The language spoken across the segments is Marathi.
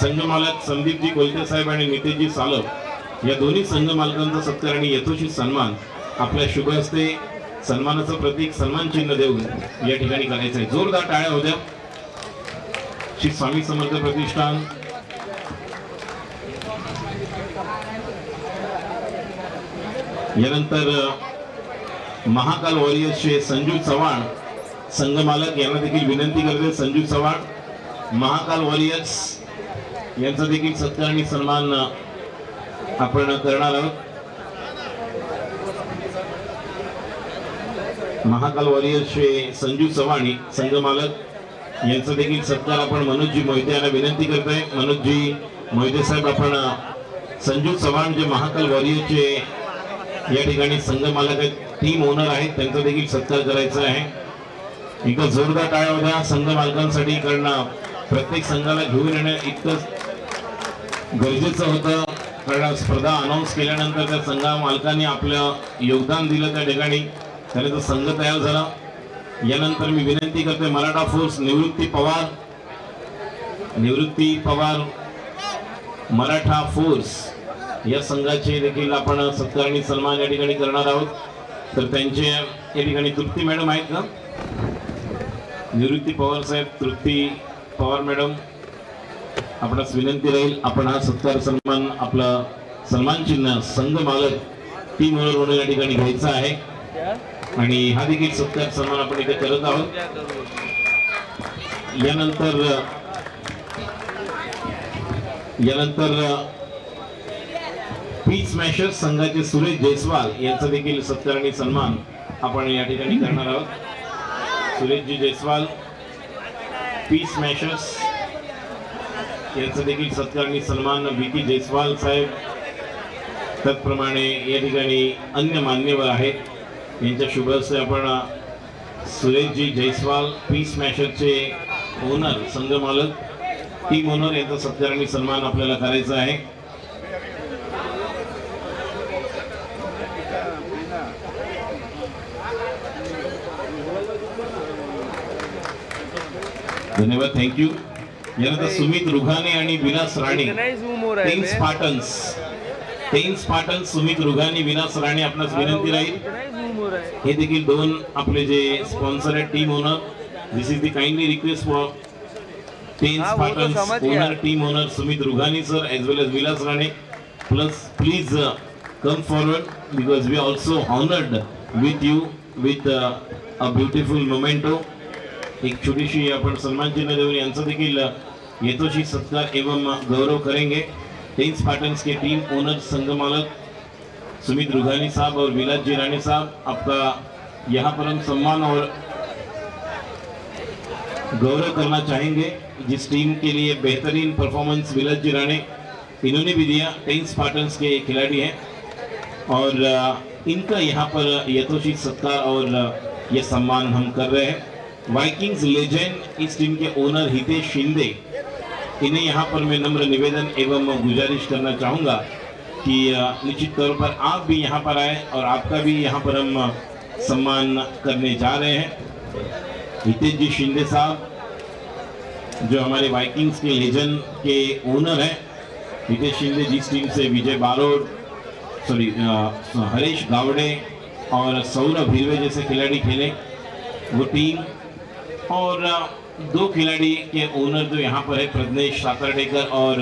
संघ मालक संदीपजी कोलते साहेब आणि नितेशजी सालव या दोन्ही संघ मालकांचा सत्कार आणि यथोचित सन्मान आपल्या शुभ हस्ते सन्मानाचं प्रतीक सन्मान चिन्ह देऊन या ठिकाणी करायचं आहे. जोरदार टाळ्या होत्या. श्री स्वामी समर्थ प्रतिष्ठान यानंतर महाकाल वॉरियर्सचे संजू चव्हाण संघ मालक यांना देखील विनंती करते. संजू चव्हाण महाकाल वॉरियर्स यांचा देखील सत्कार आणि सन्मान आपण करणार आहोत. महाकाल वॉरियर्सचे संजू चव्हाण संघ मालक यांचा देखील सत्कार आपण मनोजजी मोहिते यांना विनंती करतोय. मनोजजी मोहिते साहेब आपण संजू चव्हाण जे महाकाल वॉरियर्सचे या ठिकाणी संघ मालक आहेत, टीम ओनर आहेत, त्यांचा देखील सत्कार करायचा आहे. एकदा जोरदार टाळ्या होत्या संघ मालकांसाठी, कारण प्रत्येक संघाला घेऊन येणं इतकं गरजेचं होतं. कारण स्पर्धा अनाऊन्स केल्यानंतर त्या संघा मालकांनी आपलं योगदान दिलं त्या ठिकाणी, त्याने तो संघ तयार झाला. यानंतर मी विनंती करते मराठा फोर्स निवृत्ती पवार मराठा फोर्स या संघाचे देखील आपण सत्कार आणि सन्मान या ठिकाणी करणार आहोत. तर त्यांचे या ठिकाणी तृप्ती मॅडम आहेत का? निवृत्ती पवार साहेब, तृप्ती पवार मॅडम, आपणास विनंती राहील आपण हा सत्कार सन्मान आपला सन्मान चिन्ह संघ मालक टीम ओनर म्हणून या ठिकाणी घ्यायचा आहे आणि हा देखील सत्कार सन्मान आपण इथे करत आहोत. यानंतर पीस स्मॅशर्स संघाचे सुरेश जयस्वाल यांचा देखील सत्कार आणि सन्मान आपण या ठिकाणी करणार आहोत. सुरेशजी जयस्वाल पीस स्मॅशर्स यांचा देखील सत्कार आणि सन्मान VP जयस्वाल साहेब, त्याचप्रमाणे या ठिकाणी अन्य मान्यवर आहेत यांच्या शुभ हस्ते आपण सुरेशजी जयस्वाल पीस स्मॅशरचे ओनर संघ मालक टीम ओनर यांचा सत्कार आणि सन्मान आपल्याला करायचा आहे. धन्यवाद, थँक्यू. यानंतर सुमित रुघाने आणि विलास राणे टेन स्पार्टन्स सुमित रुघाने विलास राणे आपणास विनंती राहील. हे देखील दोन आपले जे स्पॉन्सर आहेत team owner. This is the kindly request for ten Spartans owner team owner Sumit Rughani sir as well as Vilas Rane. Please come forward because we are also honored with you with a beautiful memento. एक छोटीशी अपन सम्मान चिन्ह देऊन यांचा देखील यथोचित सत्कार एवं गौरव करेंगे. टेन स्पार्टन्स के टीम ओनर संघ मालक सुमित रुघानी साहब और विलास जी राणे साहब, आपका यहाँ पर हम सम्मान और गौरव करना चाहेंगे. जिस टीम के लिए बेहतरीन परफॉर्मेंस विलास जी राणे इन्होंने भी दिया, टेन स्पार्टन्स के खिलाड़ी हैं और इनका यहाँ पर यथोचित सत्कार और ये सम्मान हम कर रहे हैं. वाइकिंग्स लेजेंड इस टीम के ओनर हितेश शिंदे, इन्हें यहाँ पर मैं नम्र निवेदन एवं गुजारिश करना चाहूँगा कि निश्चित तौर पर आप भी यहाँ पर आए और आपका भी यहाँ पर हम सम्मान करने जा रहे हैं. हितेश जी शिंदे साहब जो हमारे वाइकिंग्स के लेजेंड के ओनर हैं. हितेश शिंदे जिस टीम से विजय बारोड हरीश गावड़े और सौरभ हिरवे जैसे खिलाड़ी खेले, वो टीम और दो खिलाड़ी के ओनर जो यहाँ पर है प्रज्ञेश सातरडेकर और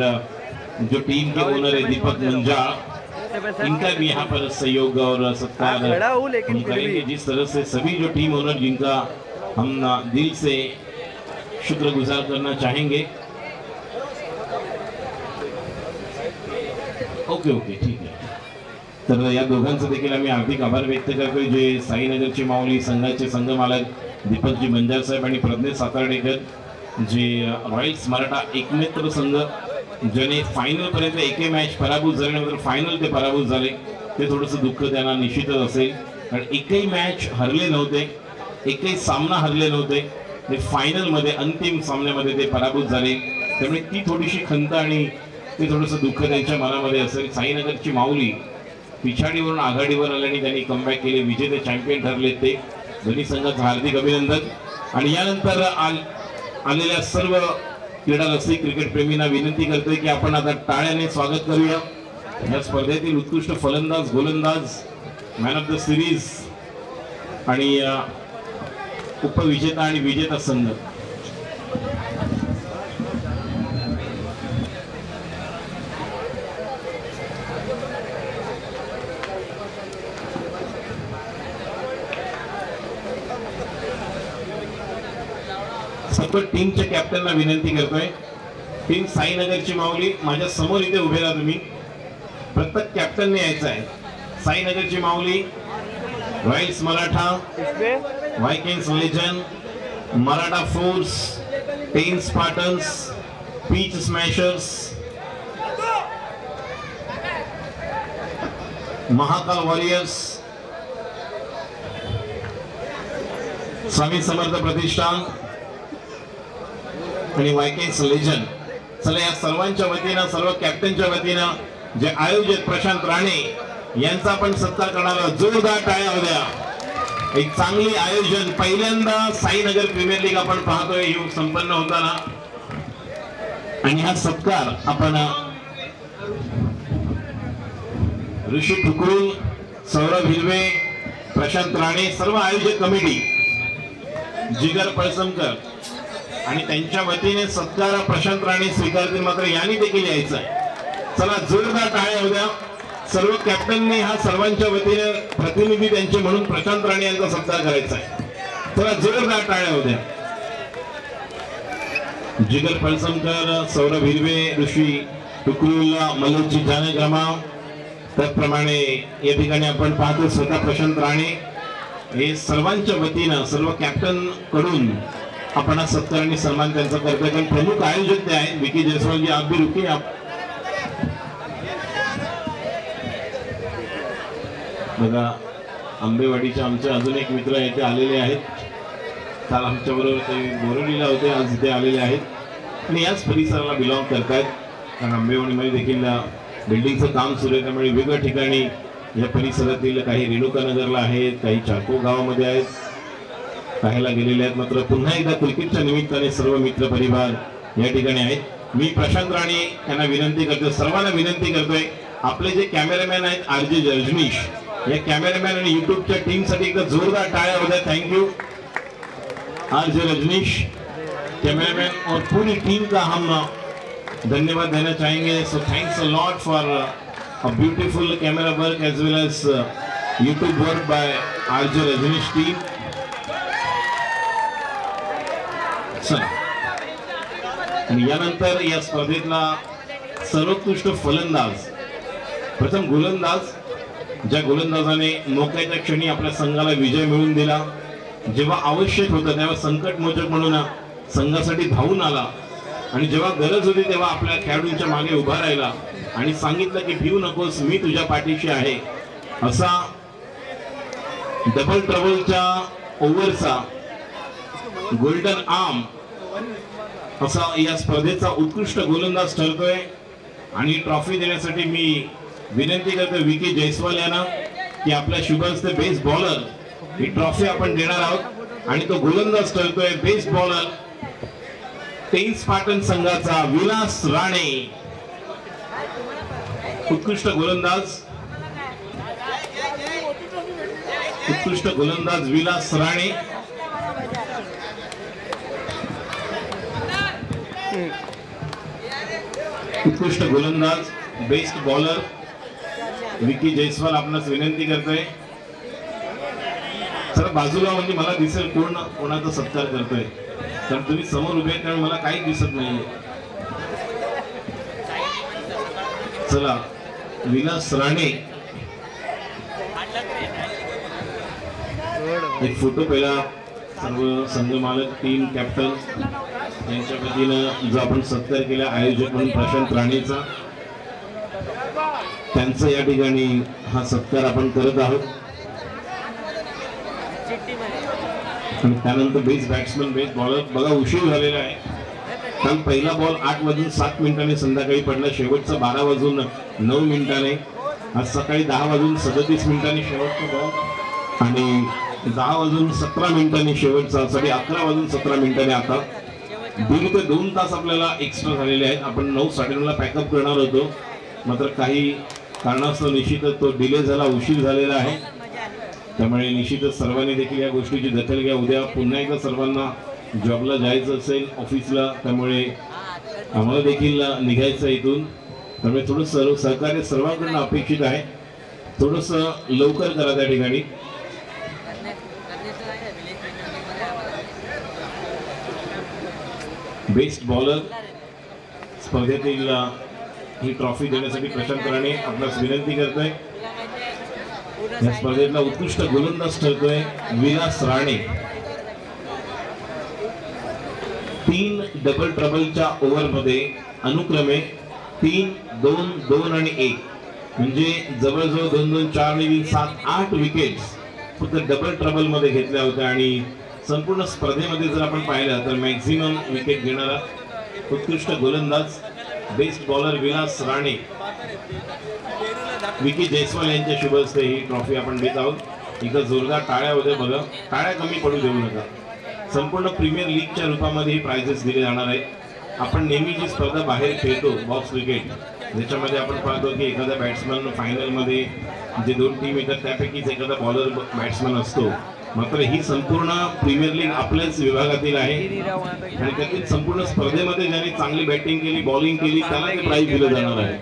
जो टीम के ओनर है दीपक मुंजा, इनका भी यहाँ पर सहयोग और सत्कार हम करेंगे. जिस तरह से सभी जो टीम ओनर जिनका हम दिल से शुक्रगुजार करना चाहेंगे. ओके ठीक आहे. तर या दोघांचं देखील आम्ही हार्दिक आभार व्यक्त करतोय. जे साईनगरची माऊली संघाचे संघ मालक दीपकजी मंजार साहेब आणि प्रज्ञेश सातर्डेकर, जे रॉयल्स मराठा एकमित्र संघ ज्याने फायनलपर्यंत एकही मॅच पराभूत झाल्यानंतर फायनल ते पराभूत झाले, ते थोडंसं दुःख त्यांना निश्चितच असेल. कारण एकही मॅच हरले नव्हते, एकही सामना हरले नव्हते, ते फायनलमध्ये अंतिम सामन्यामध्ये ते पराभूत झाले. त्यामुळे ती थोडीशी खंत आणि ते थोडंसं दुःख त्यांच्या मनामध्ये असेल. साईनगरची माऊली पिछाडीवरून आघाडीवर आल्याने त्यांनी कमबॅक केले, विजेते चॅम्पियन ठरले. ते दोन्ही संघाचं हार्दिक अभिनंदन. आणि यानंतर आलेल्या सर्व क्रीडा रसिक क्रिकेट प्रेमींना विनंती करतोय की आपण आता टाळ्याने स्वागत करूया या स्पर्धेतील उत्कृष्ट फलंदाज, गोलंदाज, मॅन ऑफ द सिरीज आणि उपविजेता आणि विजेता संघ. सर्व टीमच्या कॅप्टनला विनंती करतोय. टीम साईनगरची माऊली माझ्या समोर इथे उभे राहा तुम्ही. प्रत्येक कॅप्टनने यायचं आहे. साईनगरची Mauli, Royals Maratha, Vikings Legend, Maratha Force, 10 Spartans, Peach Smashers, Mahakal Warriors, Swami Samarth Pratishthan आणि वायकिंग्स लेजंड. चला या सर्वांच्या वतीनं, सर्व कॅप्टनच्या वतीनं जे आयोजक प्रशांत राणे यांचा आपण सत्कार करणार आहोत. जोरदार टाळ्या होऊ द्या. एक चांगली आयोजन, पहिल्यांदा साईनगर प्रीमियर लीग आपण पाहतोय ही संपन्न होताना. आणि हा सत्कार आपण ऋषी ठुकरू, सौरभ हिरवे, प्रशांत राणे, सर्व आयोजक कमिटी, जिगर पळसमकर आणि त्यांच्या वतीने सत्कार प्रशांत राणे स्वीकारतील. मात्र यांनी देखील यायचं आहे. चला जोरदार टाळ्या होऊ द्या. सर्व कॅप्टनने हा सर्वांच्या वतीने प्रतिनिधी त्यांचे म्हणून प्रशांत राणे यांचा सत्कार करायचा आहे. चला जोरदार टाळ्या होऊ द्या. जिगर पळसमकर, सौरभ हिरवे, ऋषी टुकरूला, मल्लोची जानग्रामा, त्याचप्रमाणे या ठिकाणी आपण पाहतो स्वतः प्रशांत राणे हे सर्वांच्या वतीनं सर्व कॅप्टन कडून आपण हा सत्कार आणि सन्मान त्यांचा करतोय. कारण प्रमुख आयोजक ते आहेत विकी जयस्वाल जी. आप भी रुकिए. आप बघा आंबेवाडीचे आमचे अजून एक मित्र येथे आलेले आहेत. काल आमच्या बरोबर ते बोरिवलीला होते, आज इथे आलेले आहेत आणि याच परिसराला बिलॉंग करतायत. कारण आंबेवाडीमध्ये देखील बिल्डिंगचं काम सुरू आहे, त्यामुळे वेगवेगळ्या ठिकाणी या परिसरातील काही रेणुकानगरला आहेत, काही चाको गावामध्ये आहेत, पाहायला गेलेले आहेत. मात्र पुन्हा एकदा क्रिकेटच्या निमित्ताने सर्व मित्र परिवार या ठिकाणी आहेत. मी प्रशांत राणे यांना विनंती करतोय, सर्वांना विनंती करतोय, आपले जे कॅमेरामॅन आहेत आरजे रजनीश, या कॅमेरामॅन आणि युट्यूबच्या टीमसाठी एकदा जोरदार टाळ्या होत्या. Thank you RJ Rajneesh, cameraman और पूरी टीम का हम धन्यवाद देना चाहेंगे. So thanks a lot for a beautiful camera work as well as YouTube work by RJ Rajneesh team. आणि यानंतर या स्पर्धेतला सर्वोत्कृष्ट फलंदाज, प्रथम गोलंदाज, ज्या गोलंदाजाने मोक्याच्या क्षणी आपल्या संघाला विजय मिळवून दिला, जेव्हा आवश्यक होतं तेव्हा संकटमोचक म्हणून संघासाठी धावून आला आणि जेव्हा गरज होती तेव्हा आपल्या खेळाडूंच्या मागे उभा राहिला आणि सांगितलं की भिवू नकोस, मी तुझ्या पाठीशी आहे. असा डबल ट्रबलच्या ओव्हरचा गोल्डन आर्म असा या स्पर्धेचा उत्कृष्ट गोलंदाज ठरतोय. आणि ट्रॉफी देण्यासाठी मी विनंती करतो विकी जयस्वाल यांना की आपल्या शुभ हस्ते बेस्ट बॉलर ही ट्रॉफी आपण देणार आहोत. आणि तो गोलंदाज ठरतोय बेस्ट बॉलर 10 स्पार्टन संघाचा विलास राणे. उत्कृष्ट गोलंदाज, उत्कृष्ट गोलंदाज विलास राणे. उत्कृष्ट गोलंदाज बेस्ट बॉलर विकी जयस्वाल आपणास विनंती करतोय. सर बाजूला म्हणजे मला दिसेल कोण कोणाचा सत्कार करतोय, कारण तुम्ही समोर उभे आहेत त्यामुळे मला काही दिसत नाहीये. चला विलास राणे एक फोटो पहिला सर्व संघ मालक, टीम कॅप्टन यांच्या वतीनं जो आपण सत्कार केला आयोजक म्हणून प्रशांत राणेचा, त्यांचा या ठिकाणी हा सत्कार आपण करत आहोत. आणि त्यानंतर बेस्ट बॅट्समन, बेस्ट बॉलर. बघा उशीर झालेला आहे, काल पहिला बॉल 8:07 संध्याकाळी पडला, शेवटचा 12:09 आज सकाळी 10:37 शेवटचा बॉल आणि 10:17 शेवटचा, 11:17 आता दीड ते 2 तास आपल्याला एक्स्ट्रा झालेले आहेत. आपण 9:30ला पॅकअप करणार होतो, मात्र काही कारणास्तव निश्चितच तो डिले झाला, उशीर झालेला आहे. त्यामुळे निश्चितच सर्वांनी देखील या गोष्टीची दखल घ्या. उद्या पुन्हा एकदा सर्वांना जॉबला जायचं असेल, ऑफिसला, त्यामुळे आम्हाला देखील निघायचं इथून. त्यामुळे थोडं सहकार्य सर्वांकडून अपेक्षित आहे. थोडंसं लवकर करा त्या ठिकाणी. बेस्ट बॉलर स्पर्धेतील ही ट्रॉफी देण्यासाठी प्रशांत राणे आपल्यास विनंती करतोय. या स्पर्धेतला उत्कृष्ट गोलंदाज ठरतोय विलास राणे. 3 डबल ट्रबलच्या ओव्हरमध्ये अनुक्रमे 3, 2, 2 आणि 1 म्हणजे जवळजवळ 2-2, 4 आणि 7-8 विकेट्स फक्त डबल ट्रबल मध्ये घेतल्या होत्या. आणि संपूर्ण स्पर्धेमध्ये जर आपण पाहिलं तर मॅक्झिमम विकेट घेणारा उत्कृष्ट गोलंदाज बेस्ट बॉलर विलास राणे. विकी जयस्वाल यांच्या शुभ हस्ते ही ट्रॉफी आपण देत आहोत. एकदा जोरदार टाळ्या होत्या बघा, टाळ्या कमी पडू देऊ नका. संपूर्ण प्रीमियर लीगच्या रूपामध्ये ही प्राइजेस दिले जाणार आहेत. आपण नेहमी जी स्पर्धा बाहेर खेळतो बॉक्स क्रिकेट, ज्याच्यामध्ये आपण पाहतो की एखादा बॅट्समन फायनलमध्ये जे 2 टीम येतात त्यापैकीच एखादा बॉलर बॅट्समन असतो. मात्र ही संपूर्ण प्रीमियर लीग आपल्याच विभागातील आहे आणि त्यातील संपूर्ण स्पर्धेमध्ये ज्याने चांगली बॅटिंग केली, बॉलिंग केली त्याला ते प्राइज दिलं जाणार आहे.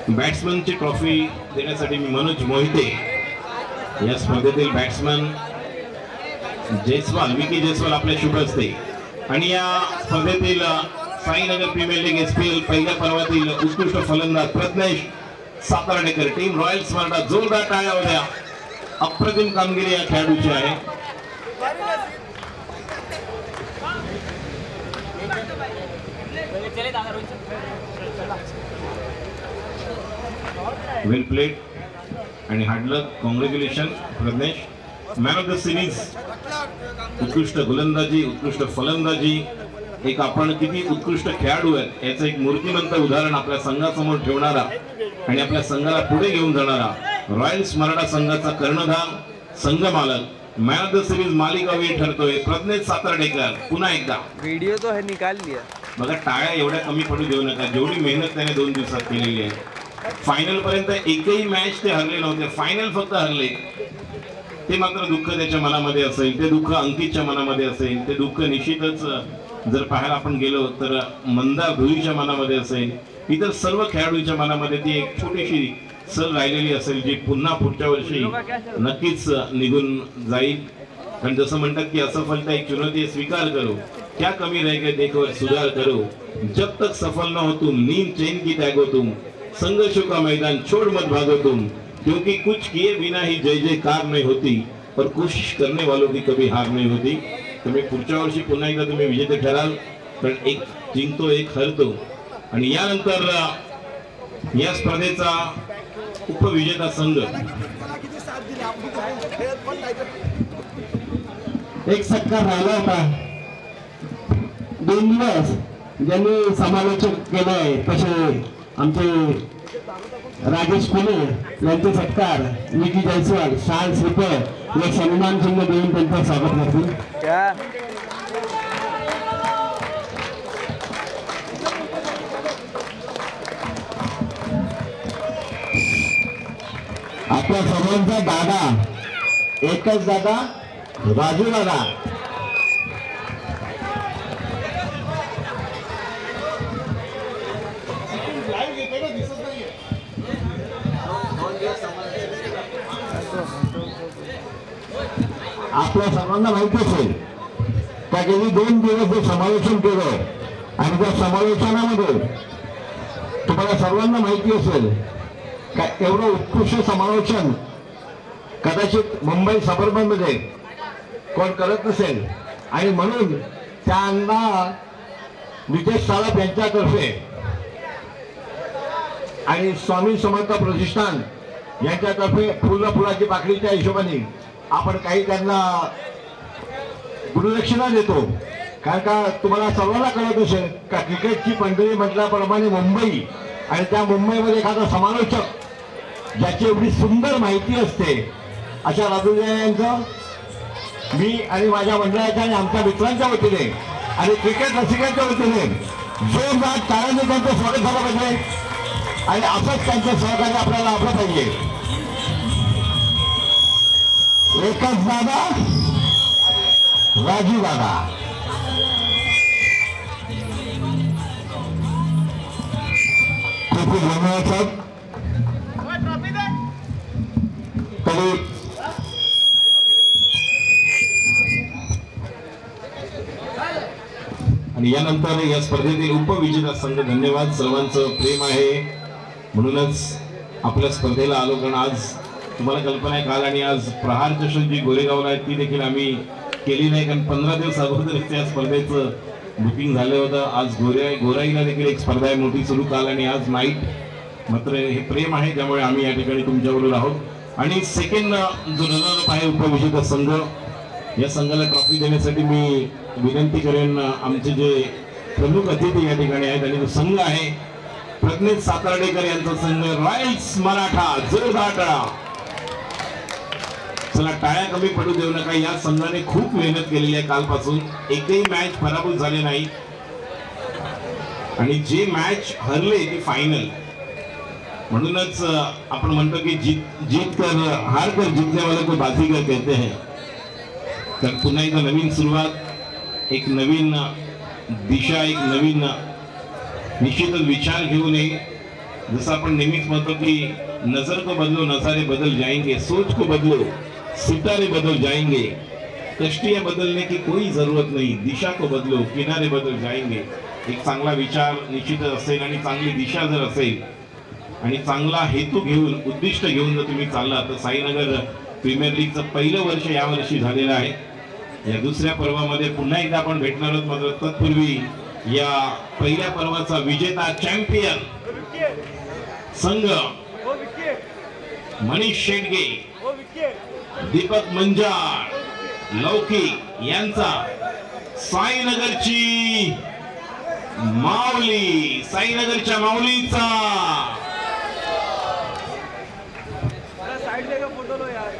बॅट्समनची ट्रॉफी देण्यासाठी मी मनोज मोहिते या स्पर्धेतील बॅट्समन जयस्वाल, विकी जयस्वाल आपल्या शुभ हस्ते. आणि या स्पर्धेतील साईनगर प्रीमियर लीग SPL पहिल्या पर्वातील उत्कृष्ट फलंदाज प्रज्ञेश सातारडेकर, टीम रॉयल स्मार्टा. जोरदार टाळ्या होत्या. अप्रतिम कामगिरी या खेळाडूची आहे. वेल प्लेड आणि hard luck. Congratulation Prajnesh. Man of the series, उत्कृष्ट गोलंदाजी, उत्कृष्ट फलंदाजी, एक आपण किती उत्कृष्ट खेळाडू आहेत याचं एक मूर्तिमंत उदाहरण आपल्या संघासमोर ठेवणारा आणि आपल्या संघाला पुढे घेऊन जाणारा रॉयल स्मार्टा संघाचा कर्णधार, संघ मालक, मॅन ऑफ द सिरीज मालिकावीर ठरतोय प्रज्ञेश सातारडेकर. पुन्हा एकदा व्हिडिओ तो है निकाल लिया बघा, टाळ्या एवढ्या कमी पडू देऊ नका. जेवढी मेहनत त्याने 2 दिवसात केलेली आहे. फायनल पर्यंत एकही मॅच ते हरले नव्हते, फायनल फक्त हरले. ते मात्र दुःख त्याच्या मनामध्ये असेल, ते दुःख अंकितच्या मनामध्ये असेल, ते दुःख निश्चितच जर पाहायला आपण गेलो तर मंदा भुईच्या मनामध्ये असेल, इतर सर्व खेळाडूंच्या मनामध्ये ती एक छोटीशी सल राहिलेली असेल जी पुन्हा पुढच्या वर्षी नक्कीच निघून जाईल. कारण जसं म्हणतात की असफलता एक चुनौती स्वीकार करो, क्या कमी रह गए देखो सुधार करो, जब तक सफल न हो तुम नींद चैन की त्यागो तुम, संघर्षों का मैदान छोड़ मत भागो तुम, क्योंकि कुछ किए बिना ही जय जयकार नहीं होती और कोशिश करने वालों की कभी हार नहीं होती. तुम्ही पुढच्या वर्षी पुन्हा एकदा तुम्ही विजेते ठराल. कारण एक जिंकतो एक हरतो. आणि यानंतर या स्पर्धेचा उपविजेता संघ एक सत्कार राहिला होता. 2 दिवस ज्यांनी समालोचक केले तसे आमचे राजेश कुले यांचे सत्कार विकी जयस्वाल, शाल श्रीफळ या सन्मान चिन्ह देऊन त्यांचं स्वागत करतील. आपल्या सर्वांचा दादा, एकच दादा, राजू दादा. आपल्या सर्वांना माहिती असेल त्या गेली 2 दिवस जे समालोचन केलं आणि त्या समालोचनामध्ये तुम्हाला सर्वांना माहिती असेल का एवढं उत्कृष्ट समालोचन कदाचित मुंबई सबअर्बनमध्ये कोण करत नसेल. आणि म्हणून त्यांना विजय साळप यांच्यातर्फे आणि स्वामी समर्थ प्रतिष्ठान यांच्यातर्फे फुलाची पाकळीच्या हिशोबाने आपण काही त्यांना गुरुदक्षिणा देतो. कारण का तुम्हाला सर्वांना कळत असेल का क्रिकेटची पंढरी म्हटल्याप्रमाणे मुंबई आणि त्या मुंबईमध्ये एखादा समालोचक ज्याची एवढी सुंदर माहिती असते अशा राजूजी यांचं मी आणि माझ्या मंडळाच्या आणि आमच्या मित्रांच्या वतीने आणि क्रिकेट रसिकांच्या वतीने जोरदार टाळ्यांनी त्यांचं स्वागत झालं पाहिजे आणि असंच त्यांचं सहकार्य आपल्याला लाभलं पाहिजे. एकच दादा राजू दादा खूप खूप धन्यवाद साहेब. तरी आणि यानंतर या स्पर्धेतील उपविजेता संघ धन्यवाद. सर्वांचं प्रेम आहे म्हणूनच आपल्या स्पर्धेला आलो. कारण आज तुम्हाला कल्पना आहे काल आणि आज प्रहार चषक जी गोरेगावला आहे ती देखील आम्ही केली नाही. कारण 15 दिवस अगोदरच त्या स्पर्धेचं बुकिंग झालं होतं. आज गोराईला देखील एक स्पर्धा आहे मोठी सुरू काल आणि आज नाईट. मात्र हे प्रेम आहे त्यामुळे आम्ही या ठिकाणी तुमच्याबरोबर आहोत. आणि सेकंड जो रनर आहे उपविजेता संघ या संघाला ट्रॉफी देण्यासाठी मी विनंती करेन आमचे जे प्रमुख अतिथी या ठिकाणी आहेत आणि जो संघ आहे प्रज्ञेश सातार्डेकर यांचा संघ रॉयल्स मराठा. जोरदार टाळा. चला टाळ्या कमी पडू देऊ नका. या संघाने खूप मेहनत केलेली आहे कालपासून. एकही मॅच पराभूत झाले नाही आणि जे मॅच हरले ते फायनल. म्हणूनच आपण म्हणतो की जीत कर हार कर जिंकने वाले को बाजीगर कहते हैं. तर पुन्हा एकदा नवीन सुरुवात, एक नवीन दिशा, एक नवीन निश्चितच विचार घेऊन ये. जसं आपण नेहमीच म्हणतो की नजर को बदलो नजारे बदल जाएंगे, सोच को बदलो सितारे बदल जाएंगे, कश्तियां बदलने की कोई जरूरत नहीं, दिशा को बदलो किनारे बदल जाएंगे. एक चांगला विचार निश्चितच असेल आणि चांगली दिशा जर असेल आणि चांगला हेतू घेऊन उद्दिष्ट घेऊन जर तुम्ही चालला तर साईनगर प्रीमियर लीगचं पहिलं वर्ष यावर्षी झालेलं आहे. या दुसऱ्या पर्वामध्ये पुन्हा एकदा आपण भेटणार आहोत. मात्र तत्पूर्वी या पहिल्या पर्वाचा विजेता चॅम्पियन संघ मनीष शेडगे, दीपक मंजाळ, लौकिक यांचा साईनगरची माऊली, साईनगरच्या माऊलीचा फोटो लो यार.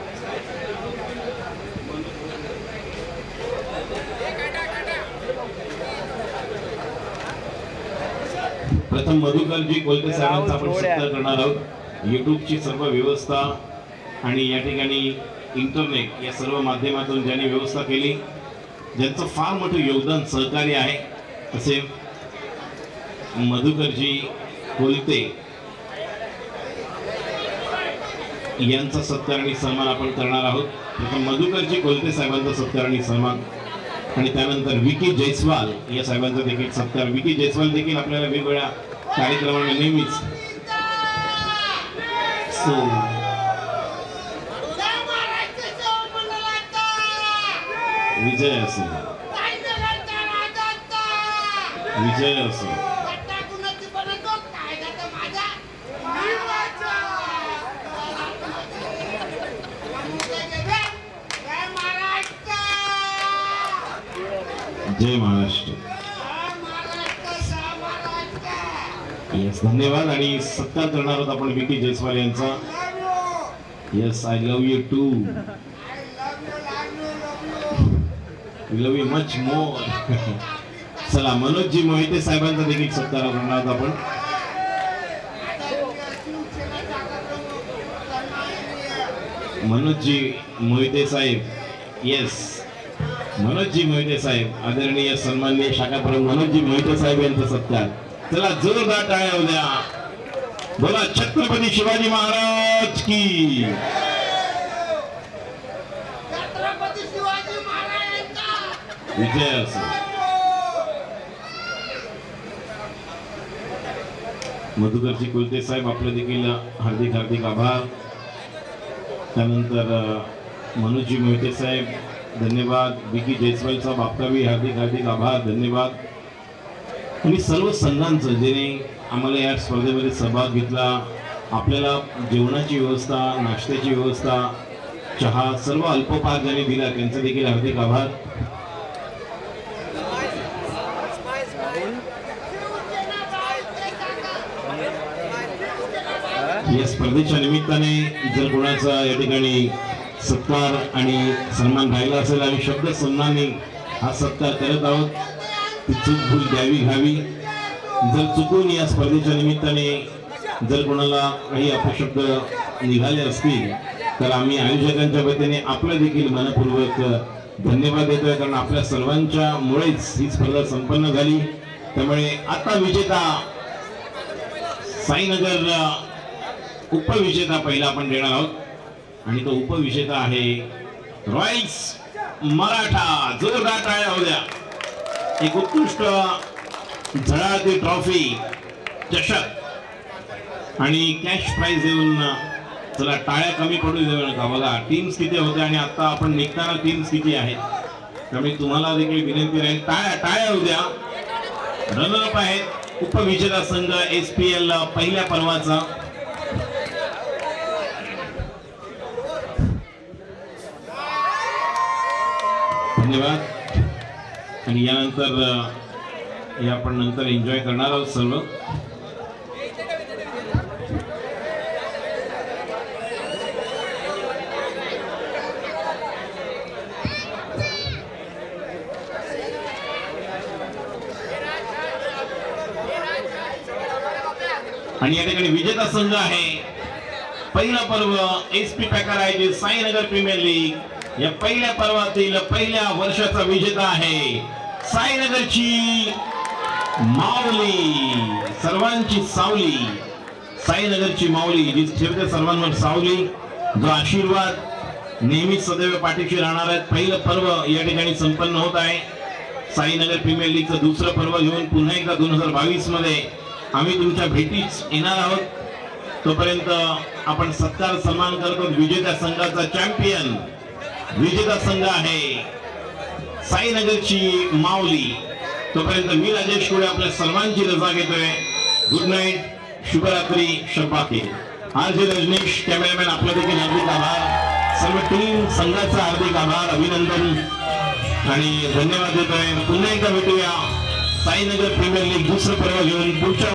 प्रथम मधुकरजी कोलते साहेबांचा आपण सत्कार करणार आहोत. युट्यूबची सर्व व्यवस्था आणि या ठिकाणी इंटरनेट या सर्व माध्यमातून ज्यांनी व्यवस्था केली, ज्यांचं फार मोठं योगदान सहकार्य आहे असे मधुकरजी कोलते यांचा सत्कार आणि सन्मान आपण करणार आहोत. प्रथम मधुकरजी कोलते साहेबांचा सत्कार आणि सन्मान आणि त्यानंतर विकी जयस्वाल या साहेबांचा देखील सत्कार. विकी जयस्वाल देखील आपल्याला वेगवेगळ्या कार्यक्रमांना नेहमीच विजय असो, विजय असो. जय महाराष्ट्र. येस धन्यवाद. आणि सत्कार करणार आहोत आपण विकी जयस्वाल यांचा. Yes I love you too, love you much more. चला मनोजजी मोहिते साहेबांचा देखील सत्कार करणार आहोत आपण. मनोजजी मोहिते साहेब, येस मनोजजी मोहिते साहेब, आदरणीय सन्माननीय शाखाप्रमुख मनोजजी मोहिते साहेब यांचा सत्कार. चला जोरदार टाळ्या होऊ द्या. बोला छत्रपती शिवाजी महाराज की. विजय असो. मधुकरजी कुलते साहेब आपले देखील हार्दिक हार्दिक आभार. त्यानंतर मनोजजी मोहिते साहेब धन्यवाद. विकी जयस्वाल साहेब आपका भी हार्दिक हार्दिक आभार, धन्यवाद. आणि सर्व संघांचं ज्याने आम्हाला या स्पर्धेमध्ये सहभाग घेतला, आपल्याला जेवणाची व्यवस्था, नाश्त्याची व्यवस्था, चहा, सर्व अल्पोपहार ज्यांनी दिला त्यांचे देखील हार्दिक आभार. या स्पर्धेच्या निमित्ताने जर कोणाचा या ठिकाणी सत्कार आणि सन्मान राहिला असेल, आम्ही शब्द सन्मानाने हा सत्कार करत आहोत. ती चूक भूल द्यावी घ्यावी. जर चुकून या स्पर्धेच्या निमित्ताने जर कोणाला काही अपशब्द निघाले असतील तर आम्ही आयोजकांच्या वतीने आपलं देखील मनपूर्वक धन्यवाद देतोय, कारण आपल्या सर्वांच्या मुळेच ही स्पर्धा संपन्न झाली. त्यामुळे आता विजेता साईनगर उपविजेता पहिला आपण देणार आहोत आणि तो उपविजेता आहे रॉयल्स मराठा. जोरदार टाळ्या होऊ द्या. एक उत्कृष्ट झळाळती ट्रॉफी, चषक आणि कॅश प्राइज देऊन. चला टाळ्या कमी पडू देऊ नका. बघा टीम्स किती होते आणि आता आपण निघताना टीम्स किती आहेत. त्यामुळे तुम्हाला देखील विनंती राहील, टाळ्या टाळ्या होऊ द्या. रनरअप आहेत उपविजेता संघ SPL पहिल्या पर्वाचा. धन्यवाद. आणि यानंतर हे आपण नंतर एन्जॉय करणार आहोत सर्व. आणि या ठिकाणी विजेता संघ आहे पहिला पर्व SP पॅकर आहे जे साईनगर प्रीमियर लीग. या पहिल्या पर्वातील पहिल्या वर्षाचा विजेता आहे साईनगरची माऊली, सर्वांची सावली. साईनगरची माऊली जी ठेवते सर्वांवर सावली, जो आशीर्वाद नेहमी सदैव पाठीशी राहणार आहे. पहिलं पर्व या ठिकाणी संपन्न होत आहे. साईनगर प्रीमियर लीगचं दुसरं पर्व घेऊन पुन्हा एकदा 2022 मध्ये आम्ही तुमच्या भेटीस येणार आहोत. तोपर्यंत आपण सत्कार सन्मान करतो विजेत्या संघाचा. चॅम्पियन विजेता संघ आहे साईनगरची माऊली. तोपर्यंत मी राजेश कोळे आपल्या सर्वांची रजा घेतोय. गुड नाईट, शुभरात्री, शब्बाके. RJ रजनीश कॅमेरामॅन आपला देखील हार्दिक आभार. सर्व टीम संघाचा हार्दिक आभार, अभिनंदन आणि धन्यवाद देतोय. पुन्हा एकदा भेटूया साईनगर प्रीमियर लीग दुसरं पर्व घेऊन पुढच्या